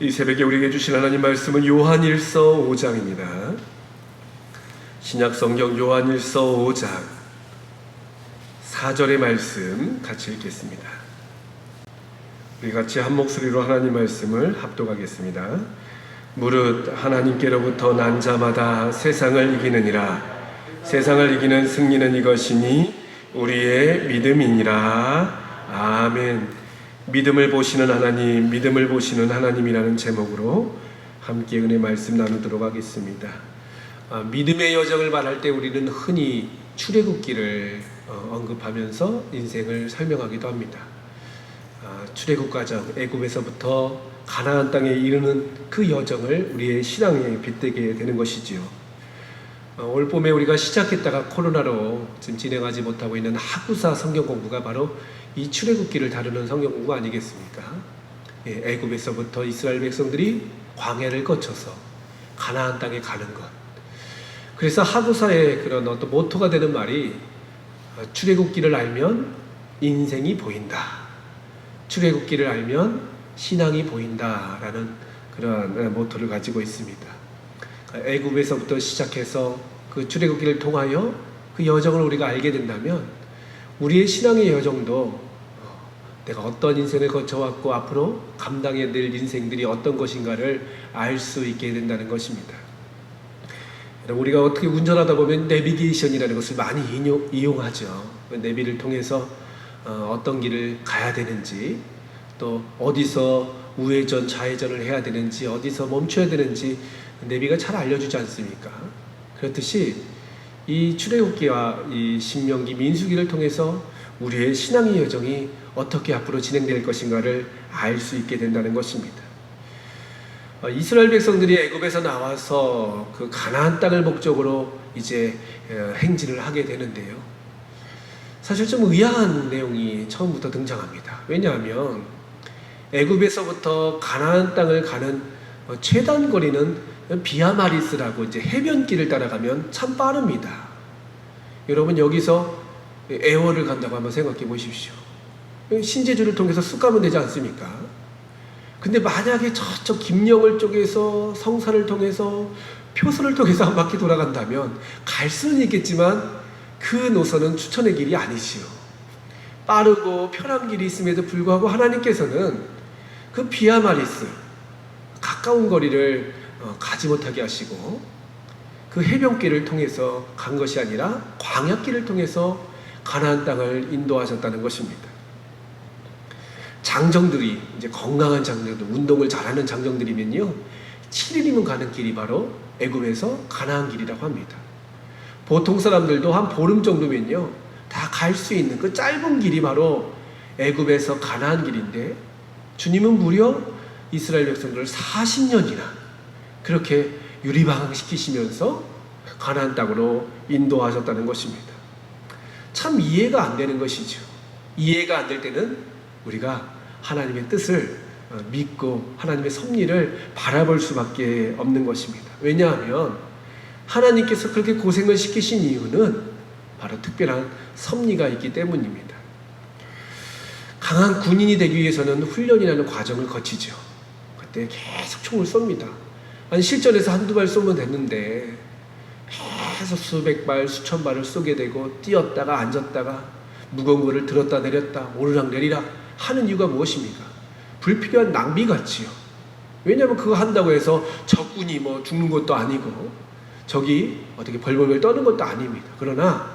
이 새벽에 우리에게 주신 하나님 말씀은 요한일서 5장입니다. 신약성경 요한일서 5장 4절의 말씀 같이 읽겠습니다. 우리 같이 한 목소리로 하나님 말씀을 합독하겠습니다. 무릇 하나님께로부터 난 자마다 세상을 이기느니라. 세상을 이기는 승리는 이것이니 우리의 믿음이니라. 아멘. 믿음을 보시는 하나님, 믿음을 보시는 하나님이라는 제목으로 함께 은혜 말씀 나누도록 하겠습니다. 믿음의 여정을 말할 때 우리는 흔히 출애굽기를 언급하면서 인생을 설명하기도 합니다. 출애굽 과정, 애굽에서부터 가나안 땅에 이르는 그 여정을 우리의 신앙에 빗대게 되는 것이지요. 올 봄에 우리가 시작했다가 코로나로 지금 진행하지 못하고 있는 하구사 성경 공부가 바로 이 출애굽기를 다루는 성경 공부 아니겠습니까? 애굽에서부터 이스라엘 백성들이 광야를 거쳐서 가나안 땅에 가는 것. 그래서 하구사의 그런 어떤 모토가 되는 말이 출애굽기를 알면 인생이 보인다. 출애굽기를 알면 신앙이 보인다라는 그런 모토를 가지고 있습니다. 애굽에서부터 시작해서 그 출애굽기를 통하여 그 여정을 우리가 알게 된다면 우리의 신앙의 여정도 내가 어떤 인생을 거쳐왔고 앞으로 감당해야 될 인생들이 어떤 것인가를 알 수 있게 된다는 것입니다. 우리가 어떻게 운전하다 보면 내비게이션이라는 것을 많이 이용하죠. 내비를 통해서 어떤 길을 가야 되는지, 또 어디서 우회전, 좌회전을 해야 되는지, 어디서 멈춰야 되는지 내비가 잘 알려주지 않습니까? 그렇듯이 이 출애굽기와 이 신명기, 민수기를 통해서 우리의 신앙의 여정이 어떻게 앞으로 진행될 것인가를 알 수 있게 된다는 것입니다. 이스라엘 백성들이 애굽에서 나와서 그 가나안 땅을 목적으로 이제 행진을 하게 되는데요. 사실 좀 의아한 내용이 처음부터 등장합니다. 왜냐하면 애굽에서부터 가나안 땅을 가는 최단 거리는 비아마리스라고 이제 해변길을 따라가면 참 빠릅니다. 여러분 여기서 애월을 간다고 한번 생각해 보십시오. 신제주를 통해서 쑥 가면 되지 않습니까? 근데 만약에 저쪽 김영을 쪽에서 성산을 통해서 표선을 통해서 한 바퀴 돌아간다면 갈 수는 있겠지만 그 노선은 추천의 길이 아니지요. 빠르고 편한 길이 있음에도 불구하고 하나님께서는 그 비아마리스 가까운 거리를 가지 못하게 하시고 그 해변길을 통해서 간 것이 아니라 광야길을 통해서 가나안 땅을 인도하셨다는 것입니다. 장정들이 이제 건강한 장정들, 운동을 잘하는 장정들이면요 7일이면 가는 길이 바로 애굽에서 가나안 길이라고 합니다. 보통 사람들도 한 보름 정도면요 다 갈 수 있는 그 짧은 길이 바로 애굽에서 가나안 길인데 주님은 무려 이스라엘 백성들을 40년이나 그렇게 유리방황시키시면서 가나안 땅으로 인도하셨다는 것입니다. 참 이해가 안 되는 것이죠. 이해가 안 될 때는 우리가 하나님의 뜻을 믿고 하나님의 섭리를 바라볼 수밖에 없는 것입니다. 왜냐하면 하나님께서 그렇게 고생을 시키신 이유는 바로 특별한 섭리가 있기 때문입니다. 강한 군인이 되기 위해서는 훈련이라는 과정을 거치죠. 그때 계속 총을 쏩니다. 아니 실전에서 한두 발 쏘면 됐는데 계속 수백 발, 수천 발을 쏘게 되고 뛰었다가 앉았다가 무거운 거를 들었다 내렸다 오르락 내리락 하는 이유가 무엇입니까? 불필요한 낭비 같지요. 왜냐하면 그거 한다고 해서 적군이 뭐 죽는 것도 아니고 적이 어떻게 벌벌벌 떠는 것도 아닙니다. 그러나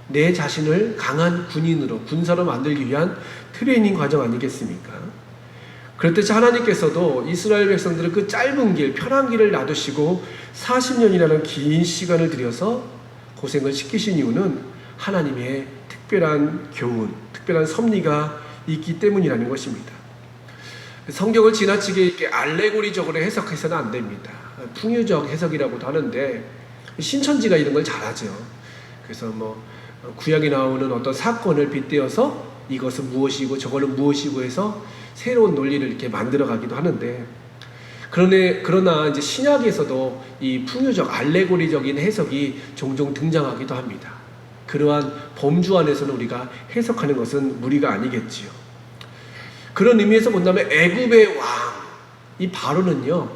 내 자신을 강한 군인으로 군사로 만들기 위한 트레이닝 과정 아니겠습니까? 그렇듯이 하나님께서도 이스라엘 백성들을 그 짧은 길, 편한 길을 놔두시고 40년이라는 긴 시간을 들여서 고생을 시키신 이유는 하나님의 특별한 교훈, 특별한 섭리가 있기 때문이라는 것입니다. 성경을 지나치게 이렇게 알레고리적으로 해석해서는 안 됩니다. 풍유적 해석이라고도 하는데 신천지가 이런 걸 잘하죠. 그래서 뭐 구약에 나오는 어떤 사건을 빗대어서 이것은 무엇이고 저거는 무엇이고 해서 새로운 논리를 이렇게 만들어가기도 하는데 그러나 이제 신약에서도 이 풍유적 알레고리적인 해석이 종종 등장하기도 합니다. 그러한 범주 안에서는 우리가 해석하는 것은 무리가 아니겠지요. 그런 의미에서 본다면 애굽의 왕, 이 바로는요,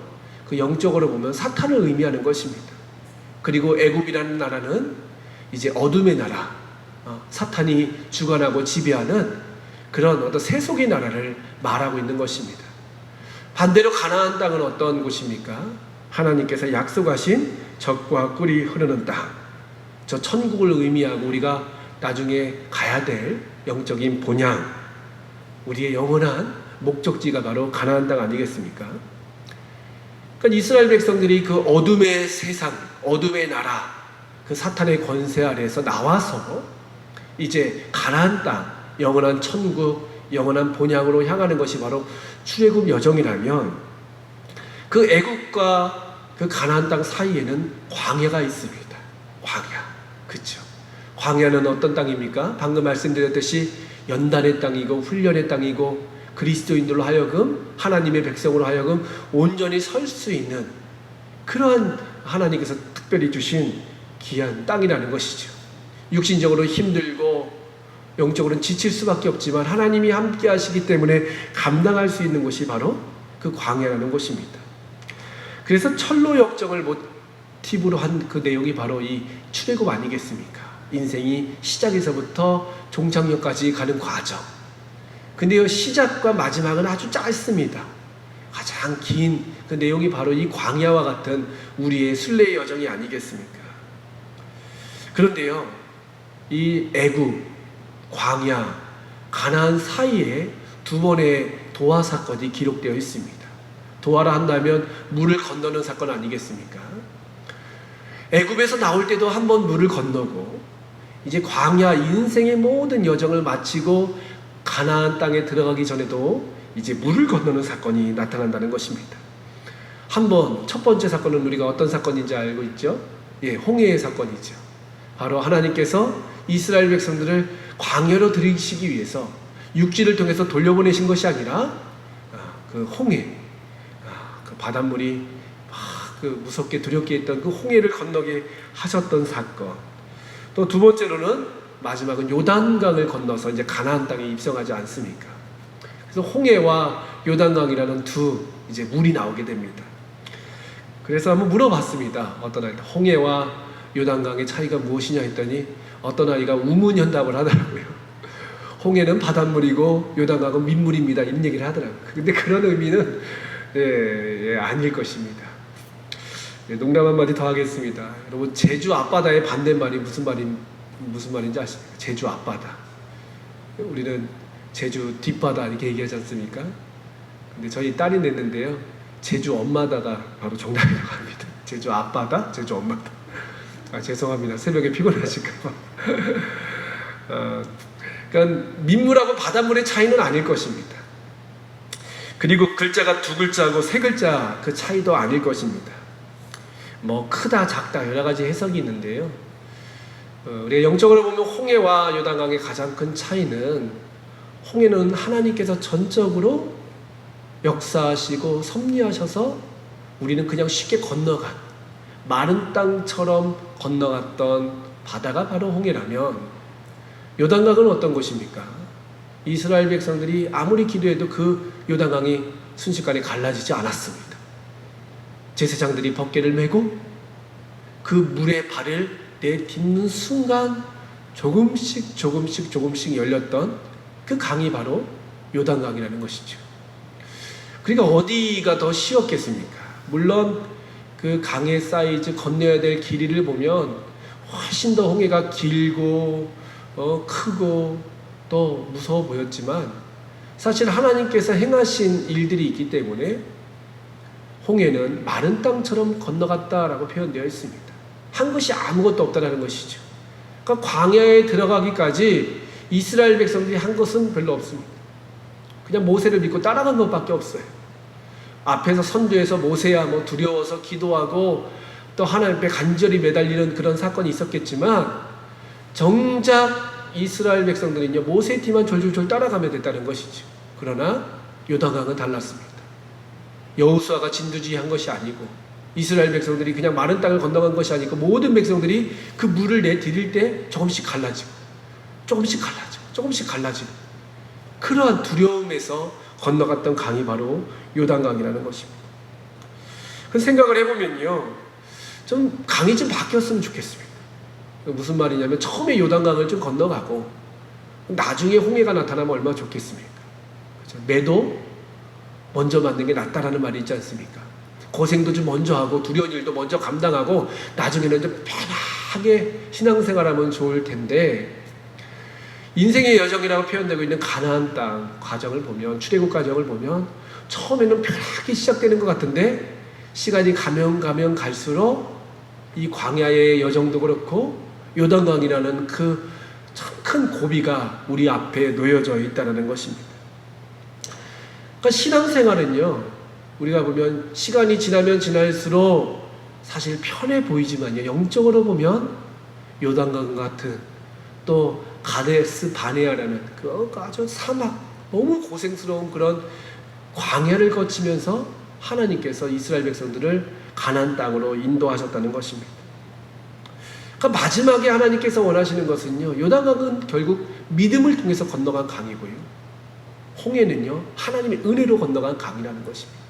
그 영적으로 보면 사탄을 의미하는 것입니다. 그리고 애굽이라는 나라는 이제 어둠의 나라, 사탄이 주관하고 지배하는 그런 어떤 세속의 나라를 말하고 있는 것입니다. 반대로 가나안 땅은 어떤 곳입니까? 하나님께서 약속하신 젖과 꿀이 흐르는 땅, 저 천국을 의미하고 우리가 나중에 가야 될 영적인 본향, 우리의 영원한 목적지가 바로 가나안 땅 아니겠습니까? 그러니까 이스라엘 백성들이 그 어둠의 세상, 어둠의 나라, 그 사탄의 권세 아래에서 나와서 이제 가나안 땅, 영원한 천국, 영원한 본향으로 향하는 것이 바로 출애굽 여정이라면, 그 애굽과 그 가나안 땅 사이에는 광야가 있습니다. 광야, 그렇죠? 광야는 어떤 땅입니까? 방금 말씀드렸듯이 연단의 땅이고 훈련의 땅이고, 그리스도인들로 하여금, 하나님의 백성으로 하여금 온전히 설 수 있는 그러한 하나님께서 특별히 주신 귀한 땅이라는 것이죠. 육신적으로 힘들고 영적으로는 지칠 수밖에 없지만 하나님이 함께 하시기 때문에 감당할 수 있는 곳이 바로 그 광야라는 곳입니다. 그래서 철로 역정을 모티브로 한 그 내용이 바로 이 출애굽 아니겠습니까? 인생이 시작에서부터 종착역까지 가는 과정. 근데 이 시작과 마지막은 아주 짧습니다. 가장 긴 그 내용이 바로 이 광야와 같은 우리의 순례의 여정이 아니겠습니까? 그런데요, 이 애굽, 광야, 가나안 사이에 두 번의 도하 사건이 기록되어 있습니다. 도하라 한다면 물을 건너는 사건 아니겠습니까? 애굽에서 나올 때도 한 번 물을 건너고, 이제 광야 인생의 모든 여정을 마치고 가나안 땅에 들어가기 전에도 이제 물을 건너는 사건이 나타난다는 것입니다. 한번 첫 번째 사건은 우리가 어떤 사건인지 알고 있죠? 예, 홍해의 사건이죠. 바로 하나님께서 이스라엘 백성들을 광야로 들이시기 위해서 육지를 통해서 돌려보내신 것이 아니라 그 홍해, 그 바닷물이 그 무섭게 두렵게 했던 그 홍해를 건너게 하셨던 사건. 또 두 번째로는 마지막은 요단강을 건너서 이제 가나안 땅에 입성하지 않습니까? 그래서 홍해와 요단강이라는 두 이제 물이 나오게 됩니다. 그래서 한번 물어봤습니다. 어떤 아이가 홍해와 요단강의 차이가 무엇이냐 했더니 어떤 아이가 우문현답을 하더라고요. 홍해는 바닷물이고 요단강은 민물입니다. 이런 얘기를 하더라고요. 근데 그런 의미는 아닐 것입니다. 농담 한마디 더 하겠습니다. 여러분, 제주 앞바다의 반대말이 무슨 말인지 아십니까? 제주 앞바다. 우리는 제주 뒷바다 이렇게 얘기하지 않습니까? 근데 저희 딸이 냈는데요, 제주 엄마다가 바로 정답이라고 합니다. 제주 앞바다, 제주 엄마다. 죄송합니다. 새벽에 피곤하실까봐. 그러니까 민물하고 바닷물의 차이는 아닐 것입니다. 그리고 글자가 두 글자고 세 글자 그 차이도 아닐 것입니다. 뭐 크다 작다 여러 가지 해석이 있는데요, 우리가 영적으로 보면 홍해와 요단강의 가장 큰 차이는, 홍해는 하나님께서 전적으로 역사하시고 섭리하셔서 우리는 그냥 쉽게 건너간 마른 땅처럼 건너갔던 바다가 바로 홍해라면, 요단강은 어떤 곳입니까? 이스라엘 백성들이 아무리 기도해도 그 요단강이 순식간에 갈라지지 않았습니다. 제사장들이 법궤를 메고 그 물에 발을 내딛는 순간 조금씩 열렸던 그 강이 바로 요단강이라는 것이죠. 그러니까 어디가 더 쉬웠겠습니까? 물론 그 강의 사이즈, 건너야 될 길이를 보면 훨씬 더 홍해가 길고 크고 또 무서워 보였지만, 사실 하나님께서 행하신 일들이 있기 때문에 홍해는 마른 땅처럼 건너갔다라고 표현되어 있습니다. 한 것이 아무것도 없다라는 것이죠. 그러니까 광야에 들어가기까지 이스라엘 백성들이 한 것은 별로 없습니다. 그냥 모세를 믿고 따라간 것밖에 없어요. 앞에서 선두에서 모세야 뭐 두려워서 기도하고 또 하나님 앞에 간절히 매달리는 그런 사건이 있었겠지만, 정작 이스라엘 백성들은요, 모세 뒤만 졸졸졸 따라가면 됐다는 것이죠. 그러나 요단강은 달랐습니다. 여호수아가 진두지휘한 것이 아니고, 이스라엘 백성들이 그냥 마른 땅을 건너간 것이 아니고, 모든 백성들이 그 물을 내디딜 때 조금씩 갈라지고 그러한 두려움에서 건너갔던 강이 바로 요단강이라는 것입니다. 그 생각을 해보면요, 좀 강이 좀 바뀌었으면 좋겠습니다. 무슨 말이냐면 처음에 요단강을 좀 건너가고 나중에 홍해가 나타나면 얼마나 좋겠습니까? 그렇죠? 매도 먼저 맞는 게 낫다라는 말이 있지 않습니까? 고생도 좀 먼저 하고 두려운 일도 먼저 감당하고 나중에는 좀 편하게 신앙생활하면 좋을 텐데, 인생의 여정이라고 표현되고 있는 가나안 땅 과정을 보면, 출애굽 과정을 보면 처음에는 편하게 시작되는 것 같은데 시간이 가면 갈수록 이 광야의 여정도 그렇고 요단강이라는 그 참 큰 고비가 우리 앞에 놓여져 있다는 것입니다. 그러니까 신앙생활은요, 우리가 보면 시간이 지나면 지날수록 사실 편해 보이지만요, 영적으로 보면 요단강 같은, 또 가데스 바네아라는 그 아주 사막, 너무 고생스러운 그런 광야를 거치면서 하나님께서 이스라엘 백성들을 가나안 땅으로 인도하셨다는 것입니다. 그러니까 마지막에 하나님께서 원하시는 것은요, 요단강은 결국 믿음을 통해서 건너간 강이고요, 홍해는요 하나님의 은혜로 건너간 강이라는 것입니다.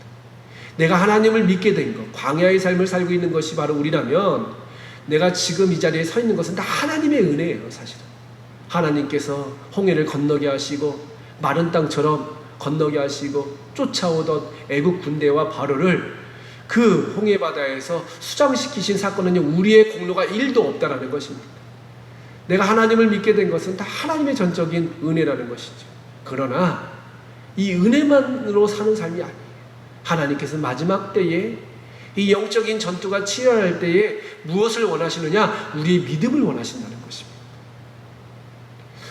내가 하나님을 믿게 된 것, 광야의 삶을 살고 있는 것이 바로 우리라면 내가 지금 이 자리에 서 있는 것은 다 하나님의 은혜예요. 사실은 하나님께서 홍해를 건너게 하시고 마른 땅처럼 건너게 하시고 쫓아오던 애국 군대와 바로를 그 홍해 바다에서 수장시키신 사건은요, 우리의 공로가 1도 없다라는 것입니다. 내가 하나님을 믿게 된 것은 다 하나님의 전적인 은혜라는 것이죠. 그러나 이 은혜만으로 사는 삶이 아니에요. 하나님께서 마지막 때에 이 영적인 전투가 치열할 때에 무엇을 원하시느냐? 우리의 믿음을 원하신다는 것입니다.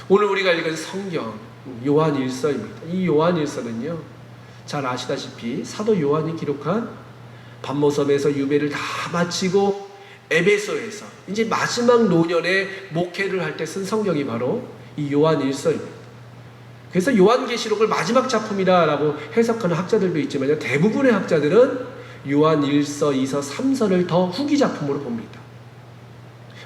오늘 우리가 읽은 성경 요한 1서입니다. 이 요한 1서는요, 잘 아시다시피 사도 요한이 기록한 반모섬에서 유배를 다 마치고 에베소에서 이제 마지막 노년에 목회를 할 때 쓴 성경이 바로 이 요한 1서입니다. 그래서 요한계시록을 마지막 작품이라고 해석하는 학자들도 있지만 대부분의 학자들은 요한 1서, 2서, 3서를 더 후기 작품으로 봅니다.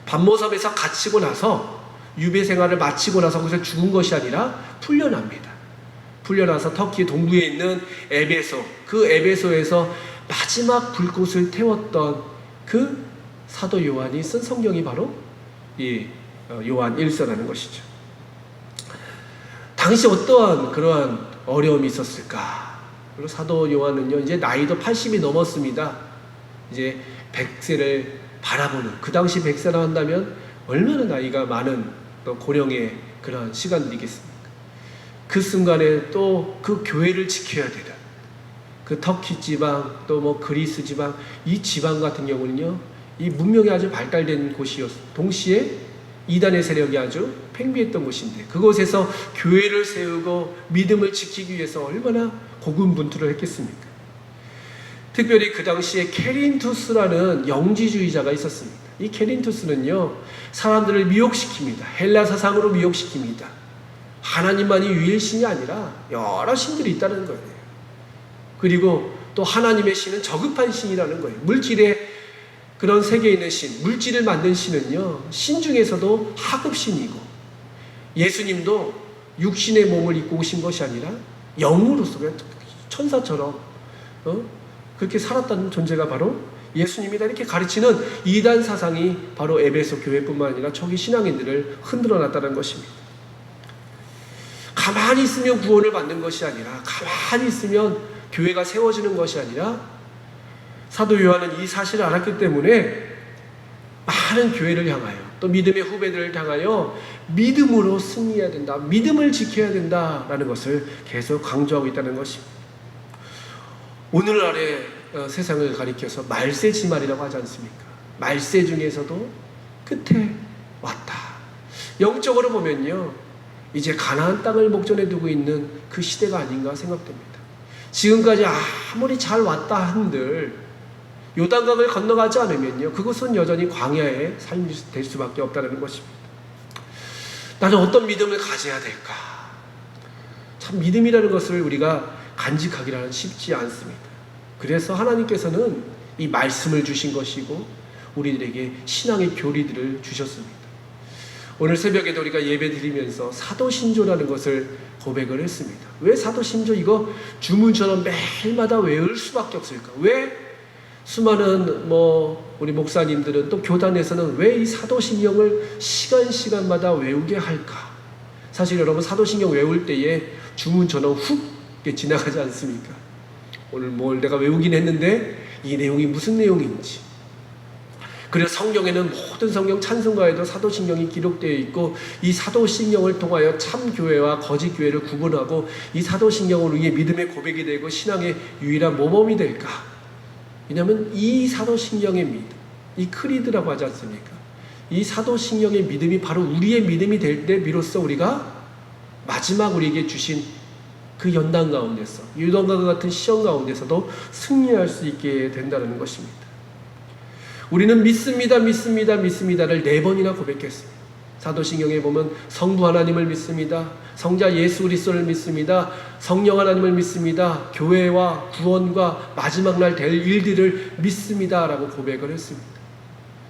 반모섬에서 갇히고 나서 유배 생활을 마치고 나서 거기서 죽은 것이 아니라 풀려납니다. 풀려나서 터키 동부에 있는 에베소, 그 에베소에서 마지막 불꽃을 태웠던 그 사도 요한이 쓴 성경이 바로 이 요한 1서라는 것이죠. 당시 어떠한 그러한 어려움이 있었을까? 그리고 사도 요한은요, 이제 나이도 80이 넘었습니다. 이제 100세를 바라보는, 그 당시 100세라 한다면 얼마나 나이가 많은 또 고령의 그런 시간들이겠습니까? 그 순간에 또 그 교회를 지켜야 되는 그 터키 지방, 또 뭐 그리스 지방, 이 지방 같은 경우는요, 이 문명이 아주 발달된 곳이었어요. 동시에 이단의 세력이 아주 팽배했던 곳인데 그곳에서 교회를 세우고 믿음을 지키기 위해서 얼마나 고군분투를 했겠습니까? 특별히 그 당시에 케린투스라는 영지주의자가 있었습니다. 이 케린투스는요, 사람들을 미혹시킵니다. 헬라 사상으로 미혹시킵니다. 하나님만이 유일신이 아니라 여러 신들이 있다는 거예요. 그리고 또 하나님의 신은 저급한 신이라는 거예요. 물질의 그런 세계에 있는 신, 물질을 만든 신은요, 신 중에서도 하급신이고, 예수님도 육신의 몸을 입고 오신 것이 아니라 영으로서 그냥 천사처럼 그렇게 살았다는 존재가 바로 예수님이다, 이렇게 가르치는 이단 사상이 바로 에베소 교회뿐만 아니라 초기 신앙인들을 흔들어 놨다는 것입니다. 가만히 있으면 구원을 받는 것이 아니라, 가만히 있으면 교회가 세워지는 것이 아니라, 사도 요한은 이 사실을 알았기 때문에 많은 교회를 향하여, 또 믿음의 후배들을 향하여 믿음으로 승리해야 된다, 믿음을 지켜야 된다라는 것을 계속 강조하고 있다는 것입니다. 오늘날의 세상을 가리켜서 말세지말이라고 하지 않습니까? 말세 중에서도 끝에 왔다. 영적으로 보면요, 이제 가나안 땅을 목전에 두고 있는 그 시대가 아닌가 생각됩니다. 지금까지 아무리 잘 왔다 한들 요단강을 건너가지 않으면요, 그것은 여전히 광야의 삶이 될 수밖에 없다는 것입니다. 나는 어떤 믿음을 가져야 될까? 참 믿음이라는 것을 우리가 간직하기라는 쉽지 않습니다. 그래서 하나님께서는 이 말씀을 주신 것이고 우리들에게 신앙의 교리들을 주셨습니다. 오늘 새벽에도 우리가 예배 드리면서 사도신조라는 것을 고백을 했습니다. 왜 사도신조 이거 주문처럼 매일마다 외울 수밖에 없을까? 왜 수많은 우리 목사님들은 또 교단에서는 왜 이 사도신경을 시간마다 외우게 할까? 사실 여러분 사도신경 외울 때에 주문처럼 훅 지나가지 않습니까? 오늘 내가 외우긴 했는데 이 내용이 무슨 내용인지. 그래서 성경에는 모든 성경 찬송가에도 사도신경이 기록되어 있고 이 사도신경을 통하여 참 교회와 거짓 교회를 구분하고 이 사도신경을 위해 믿음의 고백이 되고 신앙의 유일한 모범이 될까? 왜냐하면 이 사도신경의 믿음, 이 크리드라고 하지 않습니까? 이 사도신경의 믿음이 바로 우리의 믿음이 될 때 비로소 우리가 마지막 우리에게 주신 그 연단 가운데서 유던과 같은 시험 가운데서도 승리할 수 있게 된다는 것입니다. 우리는 믿습니다를 4번이나 고백했습니다. 사도신경에 보면 성부 하나님을 믿습니다. 성자 예수 그리스도를 믿습니다. 성령 하나님을 믿습니다. 교회와 구원과 마지막 날 될 일들을 믿습니다라고 고백을 했습니다.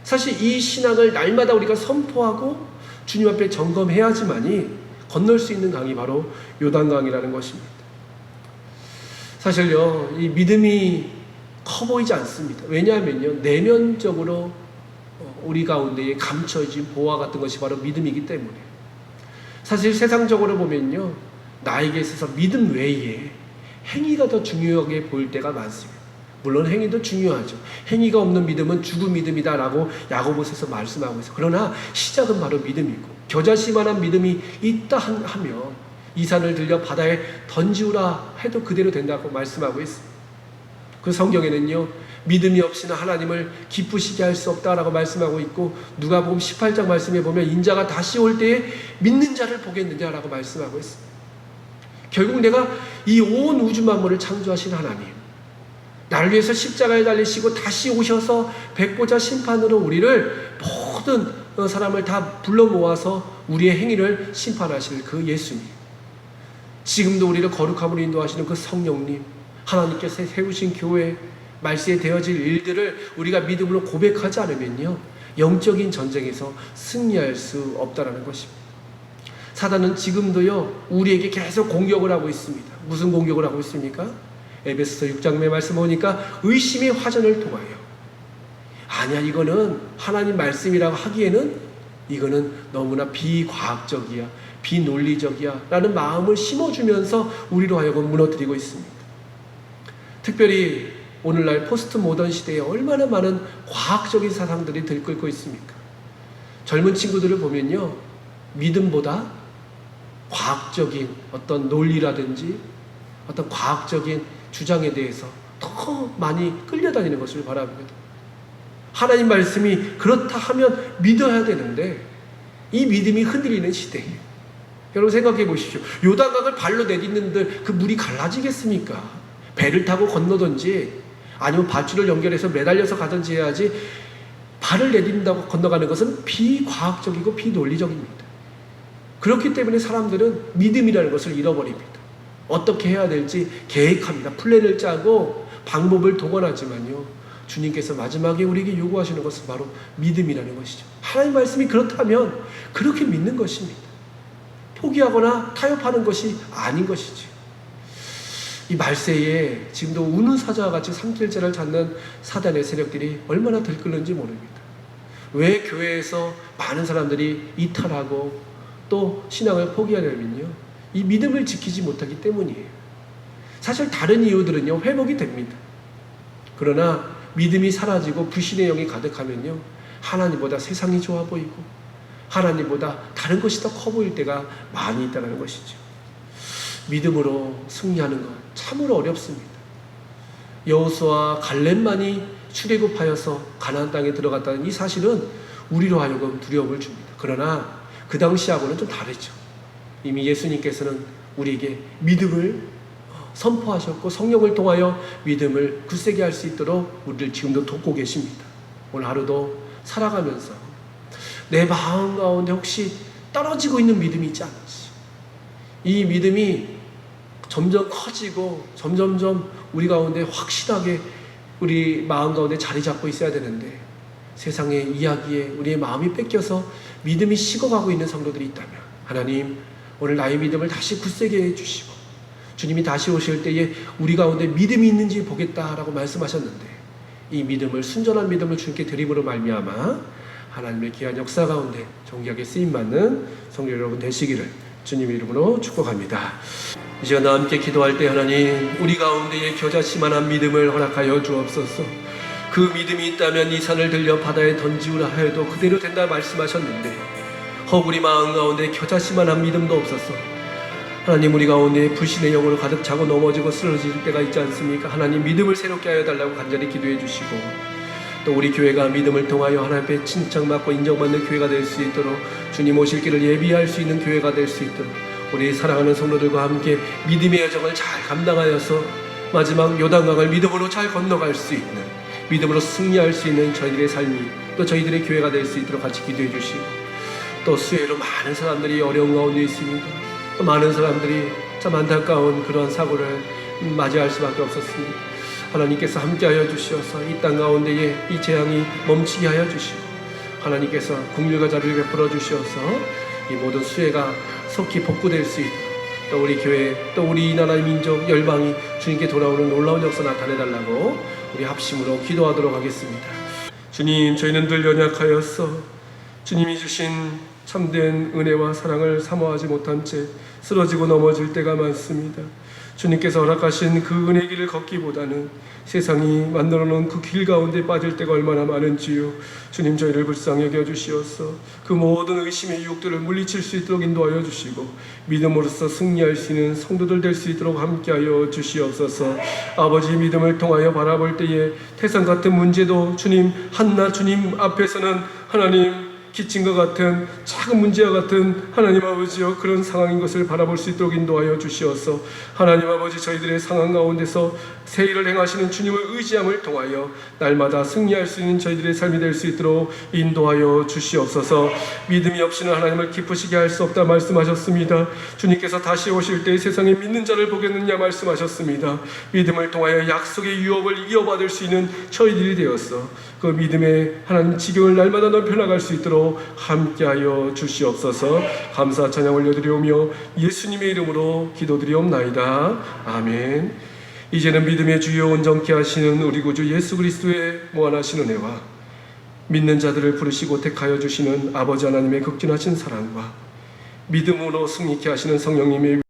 사실 이 신앙을 날마다 우리가 선포하고 주님 앞에 점검해야지만이 건널 수 있는 강이 바로 요단강이라는 것입니다. 사실요, 이 믿음이 커 보이지 않습니다. 왜냐하면요, 내면적으로 우리 가운데에 감춰진 보화 같은 것이 바로 믿음이기 때문에. 사실 세상적으로 보면요, 나에게 있어서 믿음 외에 행위가 더 중요하게 보일 때가 많습니다. 물론 행위도 중요하죠. 행위가 없는 믿음은 죽은 믿음이다라고 야고보서에서 말씀하고 있어요. 그러나 시작은 바로 믿음이고, 겨자씨만한 믿음이 있다 하면 이 산을 들려 바다에 던지우라 해도 그대로 된다고 말씀하고 있습니다. 그 성경에는요, 믿음이 없이는 하나님을 기쁘시게 할 수 없다라고 말씀하고 있고, 누가복음 18장 말씀에 보면 인자가 다시 올 때에 믿는 자를 보겠느냐라고 말씀하고 있습니다. 결국 내가 이 온 우주 만물을 창조하신 하나님, 나를 위해서 십자가에 달리시고 다시 오셔서 백보자 심판으로 우리를 모든 사람을 다 불러 모아서 우리의 행위를 심판하실 그 예수님, 지금도 우리를 거룩함으로 인도하시는 그 성령님, 하나님께서 세우신 교회, 말세에 되어질 일들을 우리가 믿음으로 고백하지 않으면요, 영적인 전쟁에서 승리할 수 없다는 것입니다. 사단은 지금도요, 우리에게 계속 공격을 하고 있습니다. 무슨 공격을 하고 있습니까? 에베소서 6장의 말씀 보니까 의심의 화전을 통하여, 아니야, 이거는 하나님 말씀이라고 하기에는 이거는 너무나 비과학적이야, 비논리적이야 라는 마음을 심어주면서 우리로 하여금 무너뜨리고 있습니다. 특별히 오늘날 포스트 모던 시대에 얼마나 많은 과학적인 사상들이 들끓고 있습니까? 젊은 친구들을 보면요, 믿음보다 과학적인 어떤 논리라든지 어떤 과학적인 주장에 대해서 더 많이 끌려다니는 것을 바랍니다. 하나님 말씀이 그렇다 하면 믿어야 되는데 이 믿음이 흔들리는 시대예요. 여러분 생각해 보십시오. 요단강을 발로 내딛는들 그 물이 갈라지겠습니까? 배를 타고 건너든지 아니면 밧줄을 연결해서 매달려서 가든지 해야지, 발을 내딛는다고 건너가는 것은 비과학적이고 비논리적입니다. 그렇기 때문에 사람들은 믿음이라는 것을 잃어버립니다. 어떻게 해야 될지 계획합니다. 플랜을 짜고 방법을 동원하지만요, 주님께서 마지막에 우리에게 요구하시는 것은 바로 믿음이라는 것이죠. 하나님 말씀이 그렇다면 그렇게 믿는 것입니다. 포기하거나 타협하는 것이 아닌 것이죠. 이 말세에 지금도 우는 사자와 같이 산길자를 찾는 사단의 세력들이 얼마나 들끓는지 모릅니다. 왜 교회에서 많은 사람들이 이탈하고 또 신앙을 포기하려면요, 이 믿음을 지키지 못하기 때문이에요. 사실 다른 이유들은요, 회복이 됩니다. 그러나 믿음이 사라지고 불신의 영이 가득하면요, 하나님보다 세상이 좋아 보이고 하나님보다 다른 것이 더 커 보일 때가 많이 있다는 것이죠. 믿음으로 승리하는 것 참으로 어렵습니다. 여호수아와 갈렙만이 출애굽하여서 가나안 땅에 들어갔다는 이 사실은 우리로 하여금 두려움을 줍니다. 그러나 그 당시하고는 좀 다르죠. 이미 예수님께서는 우리에게 믿음을 선포하셨고 성령을 통하여 믿음을 굳세게 할 수 있도록 우리를 지금도 돕고 계십니다. 오늘 하루도 살아가면서 내 마음 가운데 혹시 떨어지고 있는 믿음이 있지 않은지, 이 믿음이 점점 커지고 점점점 우리 가운데 확실하게 우리 마음 가운데 자리 잡고 있어야 되는데, 세상의 이야기에 우리의 마음이 뺏겨서 믿음이 식어가고 있는 성도들이 있다면 하나님 오늘 나의 믿음을 다시 굳세게 해주시고 주님이 다시 오실 때에 우리 가운데 믿음이 있는지 보겠다라고 말씀하셨는데 이 믿음을 순전한 믿음을 주님께 드림으로 말미암아 하나님의 귀한 역사 가운데 존귀하게 쓰임받는 성도 여러분 되시기를 주님의 이름으로 축복합니다. 이 시간 다 함께 기도할 때 하나님 우리 가운데에 겨자씨만한 믿음을 허락하여 주옵소서. 그 믿음이 있다면 이 산을 들려 바다에 던지우라 하여도 그대로 된다 말씀하셨는데 허구리 마음 가운데 겨자씨만한 믿음도 없어서 하나님 우리 가운데 불신의 영으로 가득 차고 넘어지고 쓰러질 때가 있지 않습니까? 하나님 믿음을 새롭게 하여 달라고 간절히 기도해 주시고 또 우리 교회가 믿음을 통하여 하나님 앞에 칭찬받고 인정받는 교회가 될 수 있도록 주님 오실 길을 예비할 수 있는 교회가 될 수 있도록 우리 사랑하는 성도들과 함께 믿음의 여정을 잘 감당하여서 마지막 요단강을 믿음으로 잘 건너갈 수 있는 믿음으로 승리할 수 있는 저희들의 삶이 또 저희들의 교회가 될 수 있도록 같이 기도해 주시고 또 수혜로 많은 사람들이 어려운 가운데 있습니다. 또 많은 사람들이 참 안타까운 그런 사고를 맞이할 수밖에 없었습니다. 하나님께서 함께하여 주시어서 이 땅 가운데에 이 재앙이 멈추게 하여 주시고 하나님께서 긍휼과 자비를 베풀어 주시어서 이 모든 수혜가 속히 복구될 수 있도록 또 우리 교회 또 우리 나라의 민족 열방이 주님께 돌아오는 놀라운 역사 나타내달라고 우리 합심으로 기도하도록 하겠습니다. 주님 저희는 늘 연약하여서 주님이 주신 참된 은혜와 사랑을 사모하지 못한 채 쓰러지고 넘어질 때가 많습니다. 주님께서 허락하신 그 은혜 길을 걷기보다는 세상이 만들어 놓은 그 길 가운데 빠질 때가 얼마나 많은지요. 주님 저희를 불쌍히 여겨주시어서 그 모든 의심의 유혹들을 물리칠 수 있도록 인도하여 주시고 믿음으로써 승리할 수 있는 성도들 될 수 있도록 함께하여 주시옵소서. 아버지 믿음을 통하여 바라볼 때에 태산 같은 문제도 주님 한낱 주님 앞에서는 하나님 기침과 같은 작은 문제와 같은 하나님 아버지여 그런 상황인 것을 바라볼 수 있도록 인도하여 주시어서 하나님 아버지 저희들의 상황 가운데서 새 일을 행하시는 주님을 의지함을 통하여 날마다 승리할 수 있는 저희들의 삶이 될 수 있도록 인도하여 주시옵소서. 믿음이 없이는 하나님을 기쁘시게 할 수 없다 말씀하셨습니다. 주님께서 다시 오실 때 세상에 믿는 자를 보겠느냐 말씀하셨습니다. 믿음을 통하여 약속의 유업을 이어받을 수 있는 저희들이 되었어 그 믿음의 하나님 지경을 날마다 넓혀나갈 수 있도록 함께하여 주시옵소서. 감사 찬양 올려드리오며 예수님의 이름으로 기도드리옵나이다. 아멘. 이제는 믿음의 주요 온전케 하시는 우리 구주 예수 그리스도의 무한하신 은혜와 믿는 자들을 부르시고 택하여 주시는 아버지 하나님의 극진하신 사랑과 믿음으로 승리케 하시는 성령님의